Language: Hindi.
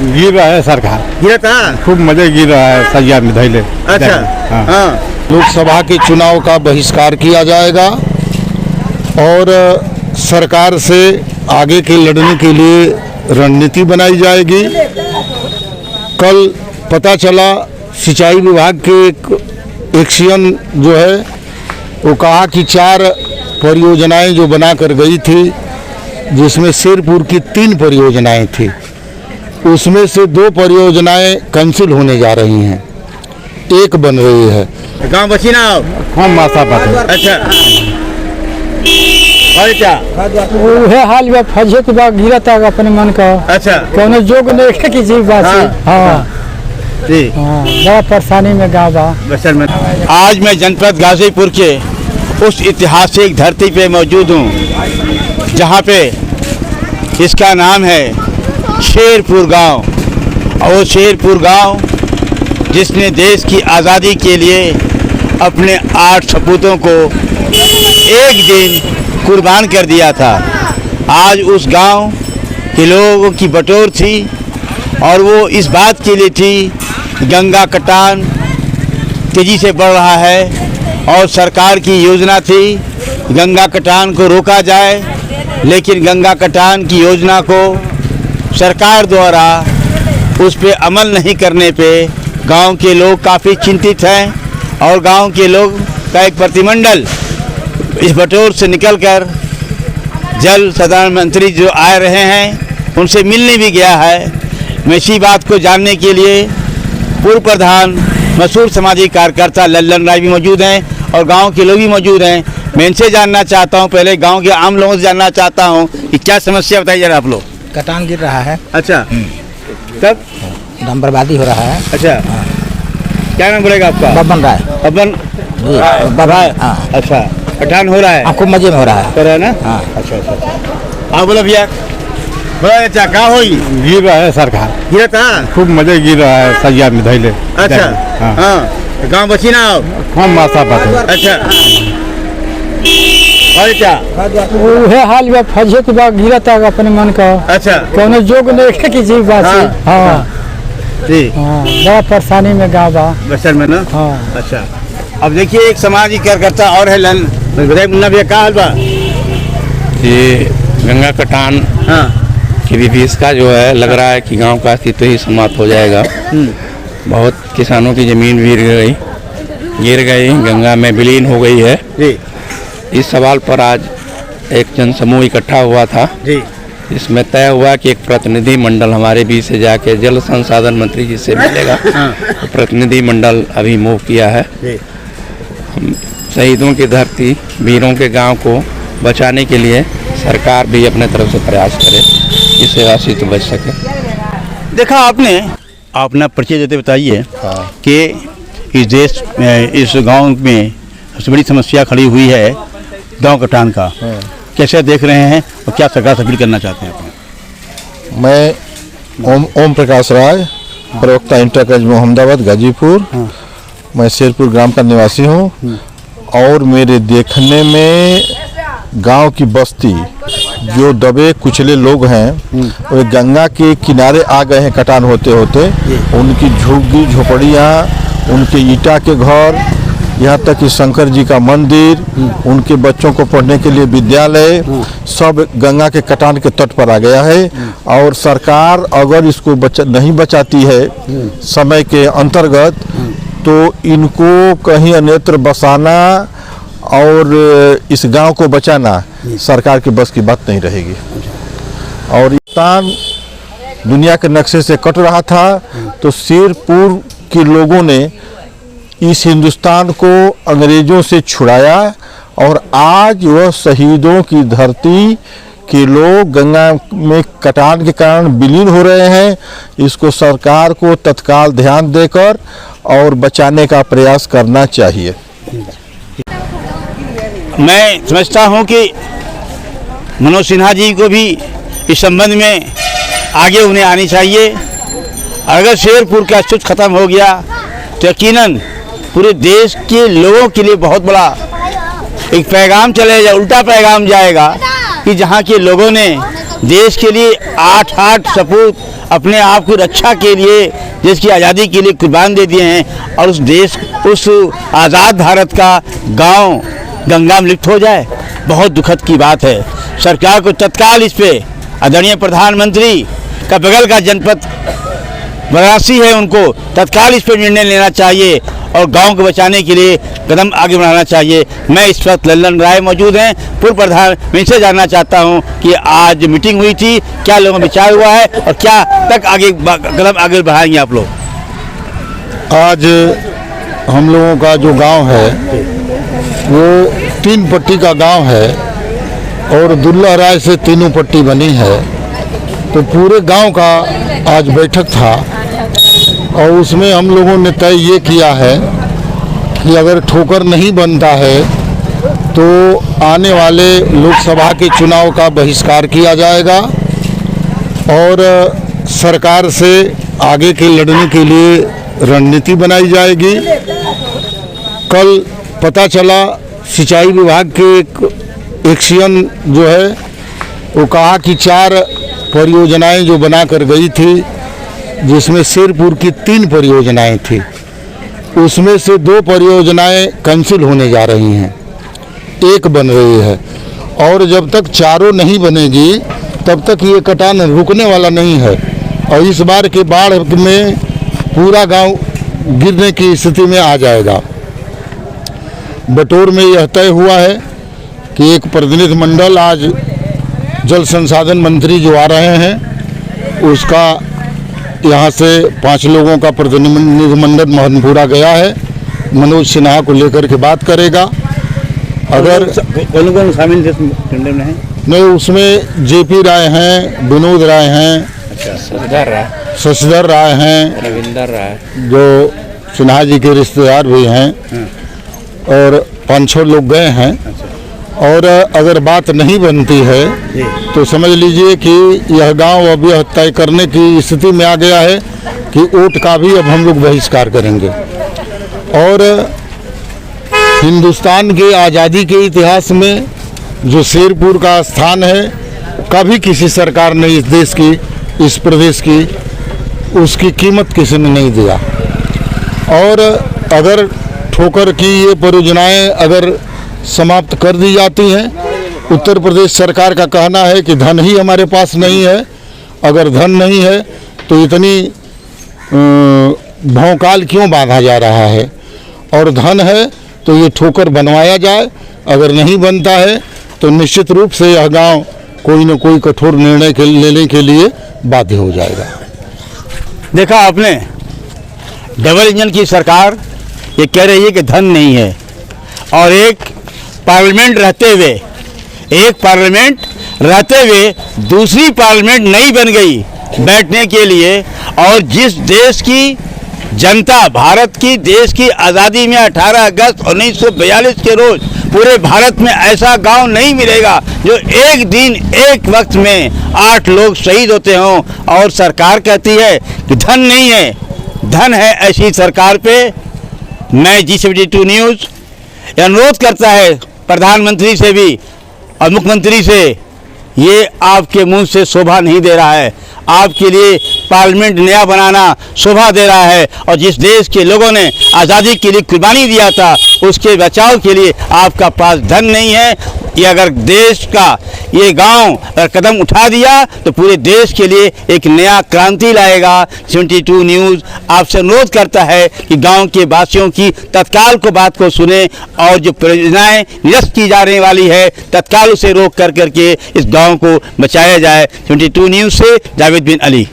गिर रहा है सरकार, गिरा था खूब मजे गिर रहा है सैया में धैले। अच्छा हाँ। लोकसभा के चुनाव का बहिष्कार किया जाएगा और सरकार से आगे के लड़ने के लिए रणनीति बनाई जाएगी। कल पता चला सिंचाई विभाग के एक एक्शन जो है वो कहा कि 4 परियोजनाएं जो बना कर गई थी, जिसमें शेरपुर की 3 परियोजनाएं थी, उसमें से 2 परियोजनाएं कैंसिल होने जा रही हैं, 1 बन रही है। गाँव बची ना हम मासा पाते। अच्छा और क्या उहे हाल में फजत बा गिरता अपने मन का। अच्छा कोनो जोग नहीं की चीज बात है। हाँ जी बड़ा परेशानी में गाँव बा। बसर में आज मैं जनपद गाजीपुर के उस ऐतिहासिक धरती पे मौजूद हूँ जहाँ पे इसका नाम है शेरपुर गांव। और वो शेरपुर गांव जिसने देश की आज़ादी के लिए अपने 8 सपूतों को एक दिन कुर्बान कर दिया था। आज उस गांव के लोगों की बटोर थी और वो इस बात के लिए थी गंगा कटान तेज़ी से बढ़ रहा है और सरकार की योजना थी गंगा कटान को रोका जाए, लेकिन गंगा कटान की योजना को सरकार द्वारा उस पे अमल नहीं करने पे गांव के लोग काफ़ी चिंतित हैं और गांव के लोग का एक प्रतिमंडल इस बटोर से निकलकर जल साधारण मंत्री जो आ रहे हैं उनसे मिलने भी गया है। मैं इसी बात को जानने के लिए पूर्व प्रधान मशहूर सामाजिक कार्यकर्ता लल्लन राय भी मौजूद हैं और गांव के लोग भी मौजूद हैं। मैं इनसे जानना चाहता हूं, पहले गांव के आम लोगों से जानना चाहता हूं कि क्या समस्या बताइए जरा आप लोग। कटान गिर रहा है। अच्छा तब दम बर्बादी हो रहा है। अच्छा क्या नाम बोलेगा आपका? बबन राय। बबन राय। अच्छा कटान हो रहा है, आपको मजे में हो रहा है। कर रहा है ना? हाँ। अच्छा अच्छा हाँ बोला भैया बोला अच्छा क्या हो गिर रहा है सरकार, गिरा था खूब मजे गिर रहा है सैया में धैले। अच्छा हाँ। हाँ गाँव बची ना हम मासा पाते। अच्छा और क्या उहे हाल में फजत बा गिरता अपने मन का। अच्छा कोनो जोग नहीं की चीज बात है। हाँ जी बड़ा परेशानी में गाँव बा। बसर में ना? हाँ। अच्छा अब देखिए एक सामाजिक कार्यकर्ता और है लन मुन्ना भैया क्या हाल बा? ये गंगा कटान हाँ की विभीष का जो है लग रहा है कि गांव का अस्तित्व ही समाप्त हो जाएगा। बहुत किसानों की ज़मीन भी गिर गई, गंगा में विलीन हो गई है जी। इस सवाल पर आज एक जनसमूह इकट्ठा हुआ था जी। इसमें तय हुआ कि एक प्रतिनिधि मंडल हमारे बीच से जाके जल संसाधन मंत्री जी से मिलेगा। तो प्रतिनिधि मंडल अभी मूव किया है। हम शहीदों की धरती वीरों के गांव को बचाने के लिए सरकार भी अपने तरफ से प्रयास करे, इससे अस्तित्व बच सके। देखा आपने अपना परिचय देते बताइए कि इस देश इस गांव में सबसे बड़ी समस्या खड़ी हुई है गांव कटान का। कैसे देख रहे हैं और क्या सरकार से अपील करना चाहते हैं अपने? मैं ओम प्रकाश राय, प्रवक्ता इंटरकॉलेज मोहम्मदाबाद गाजीपुर। मैं शेरपुर ग्राम का निवासी हूँ और मेरे देखने में गांव की बस्ती जो दबे कुचले लोग हैं वो गंगा के किनारे आ गए हैं कटान होते होते। उनकी झुग्गी झोपड़ियाँ, उनके ईटा के घर, यहाँ तक कि शंकर जी का मंदिर, उनके बच्चों को पढ़ने के लिए विद्यालय, सब गंगा के कटान के तट पर आ गया है। और सरकार अगर इसको नहीं बचाती है समय के अंतर्गत तो इनको कहीं अन्यत्र बसाना और इस गांव को बचाना सरकार के बस की बात नहीं रहेगी। और हिंदुस्तान दुनिया के नक्शे से कट रहा था तो शेरपुर के लोगों ने इस हिंदुस्तान को अंग्रेजों से छुड़ाया और आज वह शहीदों की धरती के लोग गंगा में कटान के कारण विलीन हो रहे हैं। इसको सरकार को तत्काल ध्यान देकर और बचाने का प्रयास करना चाहिए। मैं समझता हूं कि मनोज सिन्हा जी को भी इस संबंध में आगे उन्हें आनी चाहिए। अगर शेरपुर का अस्तित्व खत्म हो गया तो यकीनन पूरे देश के लोगों के लिए बहुत बड़ा एक पैगाम चलेगा, उल्टा पैगाम जाएगा कि जहां के लोगों ने देश के लिए 8 सपूत अपने आप की रक्षा के लिए, देश की आज़ादी के लिए कुर्बान दे दिए हैं, और उस आज़ाद भारत का गांव गंगा में लिप्त हो जाए, बहुत दुखद की बात है। सरकार को तत्काल इस पे, आदरणीय प्रधानमंत्री का बगल का जनपद वाराणसी है, उनको तत्काल इस पर निर्णय लेना चाहिए और गांव को बचाने के लिए कदम आगे बढ़ाना चाहिए। मैं इस वक्त लल्लन राय मौजूद हैं, पूर्व प्रधान। मैं इनसे जानना चाहता हूं कि आज मीटिंग हुई थी, क्या लोगों में विचार हुआ है और क्या तक कदम आगे बढ़ाएंगे आप लोग? आज हम लोगों का जो गांव है वो 3 पट्टी का गांव है और दुल्ला राय से तीनों पट्टी बनी है। तो पूरे गांव का आज बैठक था और उसमें हम लोगों ने तय ये किया है कि अगर ठोकर नहीं बनता है तो आने वाले लोकसभा के चुनाव का बहिष्कार किया जाएगा और सरकार से आगे के लड़ने के लिए रणनीति बनाई जाएगी। कल पता चला सिंचाई विभाग के एक एक्शन जो है वो कहा कि 4 परियोजनाएं जो बना कर गई थी, जिसमें शेरपुर की 3 परियोजनाएं थी, उसमें से 2 परियोजनाएं कैंसिल होने जा रही हैं, 1 बन रही है। और जब तक चारों नहीं बनेगी तब तक ये कटान रुकने वाला नहीं है और इस बार के बाढ़ में पूरा गांव गिरने की स्थिति में आ जाएगा। बटोर में यह तय हुआ है कि एक प्रतिनिधि मंडल आज जल संसाधन मंत्री जो आ रहे हैं उसका यहाँ से 5 लोगों का प्रतिनिधिमंडल मोहनपुरा गया है, मनोज सिन्हा को लेकर के बात करेगा। अगर कौन शामिल है? नहीं, उसमें जेपी राय हैं, विनोद राय हैं, शशिधर राय हैं, रविंदर राय, जो सिन्हा जी के रिश्तेदार भी हैं और 5-6 लोग गए हैं। और अगर बात नहीं बनती है तो समझ लीजिए कि यह गांव अब यह तय करने की स्थिति में आ गया है कि वोट का भी अब हम लोग बहिष्कार करेंगे। और हिंदुस्तान के आज़ादी के इतिहास में जो शेरपुर का स्थान है, कभी किसी सरकार ने इस देश की, इस प्रदेश की, उसकी कीमत किसी ने नहीं दिया। और अगर ठोकर की ये परियोजनाएं अगर समाप्त कर दी जाती हैं, उत्तर प्रदेश सरकार का कहना है कि धन ही हमारे पास नहीं है। अगर धन नहीं है तो इतनी भौकाल क्यों बांधा जा रहा है? और धन है तो ये ठोकर बनवाया जाए, अगर नहीं बनता है तो निश्चित रूप से यह गांव कोई न कोई कठोर निर्णय लेने के लिए बाध्य हो जाएगा। देखा आपने, डबल इंजन की सरकार ये कह रही है कि धन नहीं है, और एक पार्लियामेंट रहते हुए दूसरी पार्लियामेंट नहीं बन गई बैठने के लिए। और जिस देश की जनता, भारत की देश की आज़ादी में 18 अगस्त 1942 के रोज पूरे भारत में ऐसा गांव नहीं मिलेगा जो एक दिन एक वक्त में 8 लोग शहीद होते हों, और सरकार कहती है कि धन नहीं है। धन है ऐसी सरकार पे मैं G72 न्यूज़ अनुरोध करता है प्रधानमंत्री से भी और मुख्यमंत्री से, ये आपके मुंह से शोभा नहीं दे रहा है। आपके लिए पार्लियामेंट नया बनाना शोभा दे रहा है, और जिस देश के लोगों ने आज़ादी के लिए कुर्बानी दिया था उसके बचाव के लिए आपका पास धन नहीं है। ये अगर देश का ये गांव अगर कदम उठा दिया तो पूरे देश के लिए एक नया क्रांति लाएगा। 72 न्यूज़ आपसे अनुरोध करता है कि गांव के वासियों की तत्काल को बात को सुने और जो परियोजनाएं निरस्त की जाने वाली है तत्काल उसे रोक करके इस गांव को बचाया जाए। 72 न्यूज़ से जावेद बिन अली।